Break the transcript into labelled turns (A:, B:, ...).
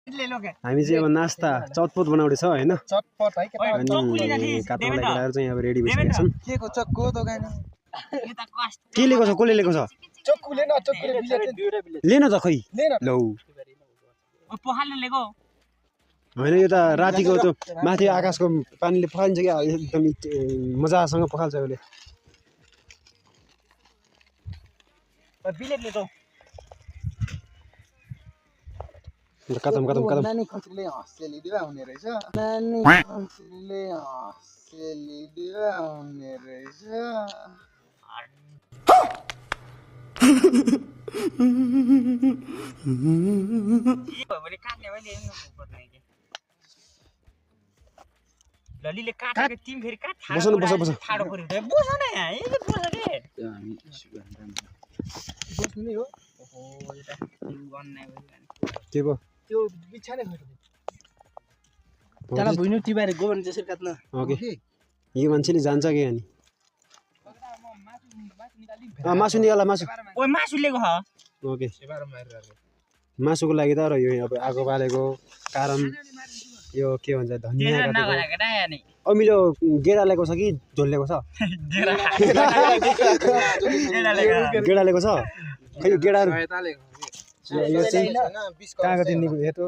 A: हामी चाहिँ अब नास्ता चटपट बनाउँदै छ हैन
B: चटपट है
A: अनि काठमाडौँ केटाहरु चाहिँ अब रेडी भइसकेका छन्
B: के को चक्कु दोकान
A: के लिएको छ कसले लिएको छ
B: चक्कु लेन चक्कुले
A: लिन त खै
B: लेन
A: लौ
C: ओ पोहालले लेको
A: हैन यो त रातिको त्यो माथि आकाशको पानीले पखालिन्छ क्या एकदम मजासँग पखाल्छ यसले
C: बिलेट लेको
A: कदम
B: नानी खत्रीले हँसेली दिवा हुने रहेछ नानी खत्रीले हँसेली दिवा हुने रहेछ
C: भने काट्ने भइले पर्ने के ललीले काटेको तिम फेरि काट
A: बस
C: ठाडो पर्यो बस न यहाँ ए बस के
B: बस्नु नै हो
C: ओहो एउटा गन्नै भयो
A: के भयो
B: त्यो बिछाने भयो
D: त्याला भुइनु टिबारे गोबन जसरी काट्न
A: ओके यो मान्छेले जान्छ के अनि मासु निकाला मासु
C: ओइ मासु लिएको ह
A: ओके मासुको लागि त र यो अब आगो बालेको कारण यो के भन्छ धनिया काटेको अमिलो गेडा ल्याएको छ कि झोल ल्याएको छ गेडा ल्याएको छ खै यो गेडाहरु यो चाहिँ कागज निको हेतो